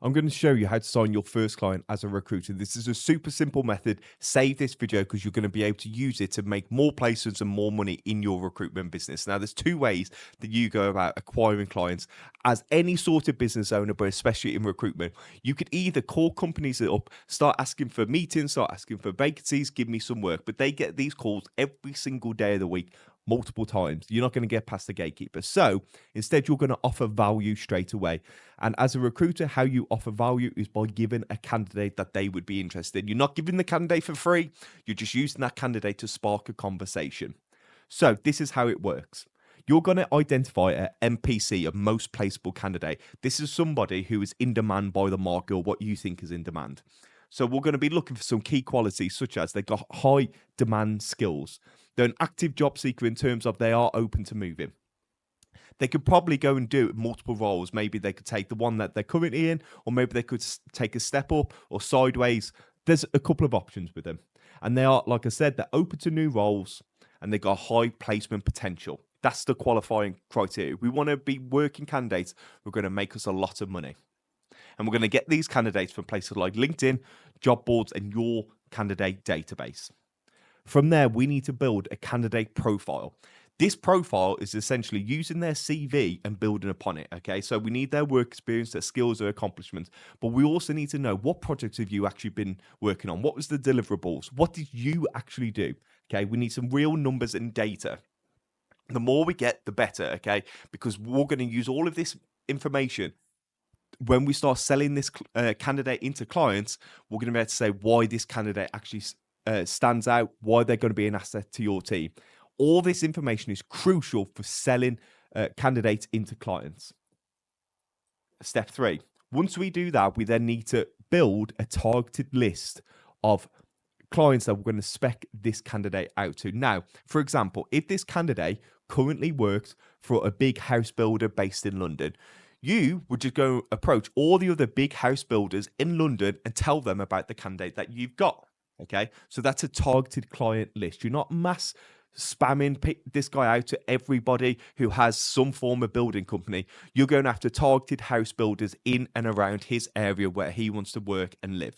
I'm going to show you how to sign your first client as a recruiter. This is a super simple method. Save this video because you're going to be able to use it to make more placements and more money in your recruitment business. Now, there's two ways that you go about acquiring clients as any sort of business owner, but especially in recruitment. You could either call companies up, start asking for meetings, start asking for vacancies, give me some work, but they get these calls every single day of the week, multiple times. You're not going to get past the gatekeeper. So instead, you're going to offer value straight away. And as a recruiter, how you offer value is by giving a candidate that they would be interested in. You're not giving the candidate for free. You're just using that candidate to spark a conversation. So this is how it works. You're going to identify an MPC, a most placeable candidate. This is somebody who is in demand by the market or what you think is in demand. So we're going to be looking for some key qualities such as they've got high demand skills. They're an active job seeker in terms of they are open to moving. They could probably go and do multiple roles. Maybe they could take the one that they're currently in, or maybe they could take a step up or sideways. There's a couple of options with them. And they are, like I said, they're open to new roles and they got high placement potential. That's the qualifying criteria. We want to be working candidates who are going to make us a lot of money. And we're going to get these candidates from places like LinkedIn, job boards, and your candidate database. From there, we need to build a candidate profile. This profile is essentially using their CV and building upon it, okay? So we need their work experience, their skills, their accomplishments, but we also need to know what projects have you actually been working on? What was the deliverables? What did you actually do? Okay, we need some real numbers and data. The more we get, the better, okay? Because we're going to use all of this information when we start selling this candidate into clients. We're going to be able to say why this candidate actually stands out, why they're going to be an asset to your team. All this information is crucial for selling candidates into clients. Step 3. Once we do that, we then need to build a targeted list of clients that we're going to spec this candidate out to. Now, for example, if this candidate currently works for a big house builder based in London, you would just go approach all the other big house builders in London and tell them about the candidate that you've got. Okay, so that's a targeted client list. You're not mass spamming this guy out to everybody who has some form of building company. You're going after targeted house builders in and around his area where he wants to work and live.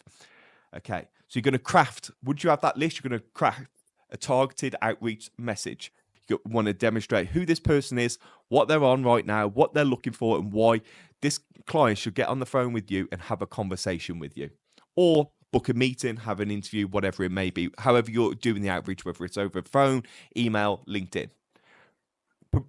Okay, so you're going to craft, would you have that list? You're going to craft a targeted outreach message. You want to demonstrate who this person is, what they're on right now, what they're looking for, and why this client should get on the phone with you and have a conversation with you. Or book a meeting, have an interview, whatever it may be, however you're doing the outreach, whether it's over phone, email, LinkedIn.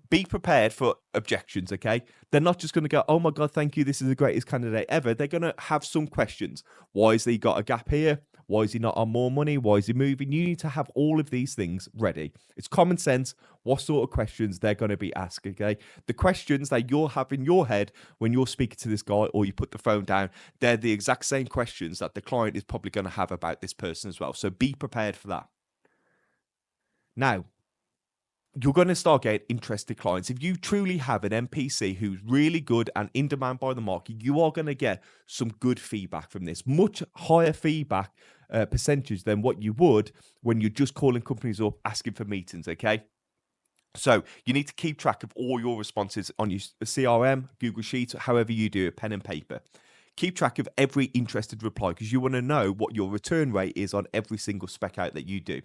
Be prepared for objections, okay? They're not just going to go, oh my God, thank you, this is the greatest candidate ever. They're going to have some questions. Why has he got a gap here? Why is he not on more money? Why is he moving? You need to have all of these things ready. It's common sense what sort of questions they're going to be asked, okay? The questions that you'll have in your head when you're speaking to this guy or you put the phone down, they're the exact same questions that the client is probably going to have about this person as well. So be prepared for that. Now, you're going to start getting interested clients. If you truly have an MPC who's really good and in demand by the market, you are going to get some good feedback from this. Much higher feedback percentage than what you would when you're just calling companies up asking for meetings, okay? So you need to keep track of all your responses on your CRM, Google Sheets, however you do it, pen and paper. Keep track of every interested reply because you want to know what your return rate is on every single spec out that you do.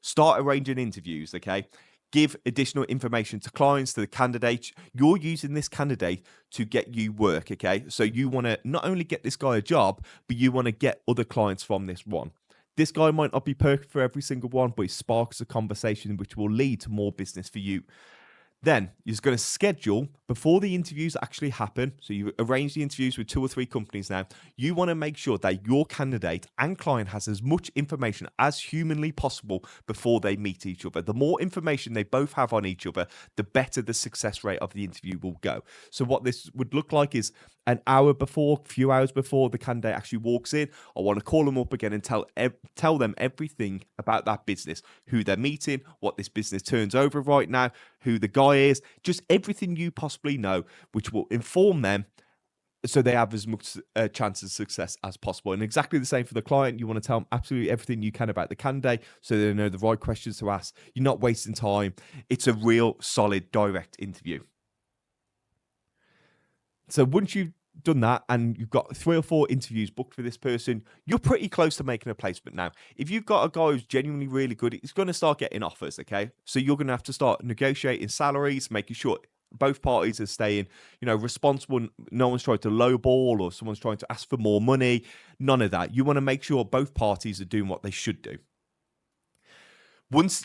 Start arranging interviews, okay? Give additional information to clients, to the candidates. You're using this candidate to get you work, okay? So you want to not only get this guy a job, but you want to get other clients from this one. This guy might not be perfect for every single one, but it sparks a conversation which will lead to more business for you. Then you're going to schedule before the interviews actually happen. So you arrange the interviews with 2 or 3 companies now. You want to make sure that your candidate and client has as much information as humanly possible before they meet each other. The more information they both have on each other, the better the success rate of the interview will go. So what this would look like is an hour before, a few hours before the candidate actually walks in, I want to call them up again and tell them everything about that business, who they're meeting, what this business turns over right now, who the guy is, just everything you possibly know, which will inform them so they have as much chance of success as possible. And exactly the same for the client. You want to tell them absolutely everything you can about the candidate so they know the right questions to ask. You're not wasting time. It's a real solid direct interview. So once you've done that and you've got 3 or 4 interviews booked for this person, you're pretty close to making a placement now. If you've got a guy who's genuinely really good, he's going to start getting offers, okay? So you're going to have to start negotiating salaries, making sure both parties are staying, responsible. No one's trying to lowball or someone's trying to ask for more money. None of that. You want to make sure both parties are doing what they should do. Once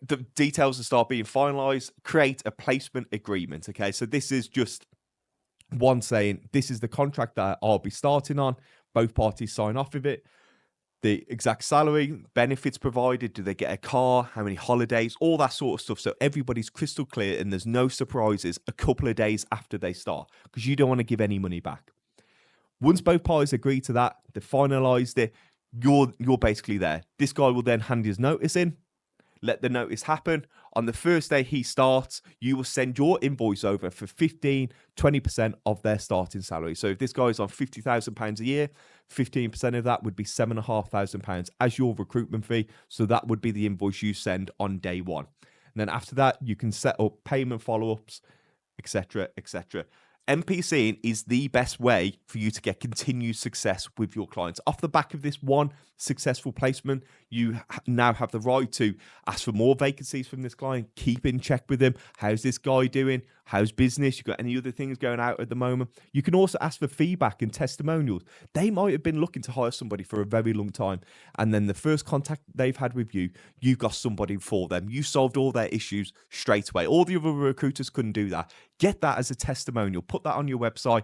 the details start being finalized, create a placement agreement, okay? So this is just one saying, this is the contract that I'll be starting on. Both parties sign off of it. The exact salary, benefits provided, do they get a car, how many holidays, all that sort of stuff. So everybody's crystal clear and there's no surprises a couple of days after they start, because you don't want to give any money back. Once both parties agree to that, they finalized it, you're basically there. This guy will then hand his notice in, let the notice happen. On the first day he starts, you will send your invoice over for 20% of their starting salary. So if this guy is on £50,000 a year, 15% of that would be £7,500 as your recruitment fee. So that would be the invoice you send on day one. And then after that, you can set up payment follow-ups, etc., etc. MPCing is the best way for you to get continued success with your clients. Off the back of this one successful placement, you now have the right to ask for more vacancies from this client, keep in check with them. How's this guy doing? How's business? You got any other things going out at the moment? You can also ask for feedback and testimonials. They might have been looking to hire somebody for a very long time, and then the first contact they've had with you, you got somebody for them. You solved all their issues straight away. All the other recruiters couldn't do that. Get that as a testimonial. Put that on your website.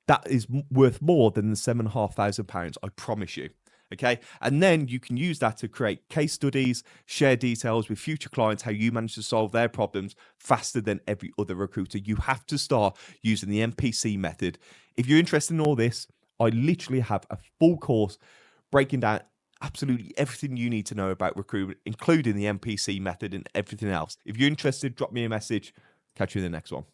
That is worth more than the £7,500, I promise you. Okay. And then you can use that to create case studies, share details with future clients, how you manage to solve their problems faster than every other recruiter. You have to start using the MPC method. If you're interested in all this, I literally have a full course breaking down absolutely everything you need to know about recruitment, including the MPC method and everything else. If you're interested, drop me a message. Catch you in the next one.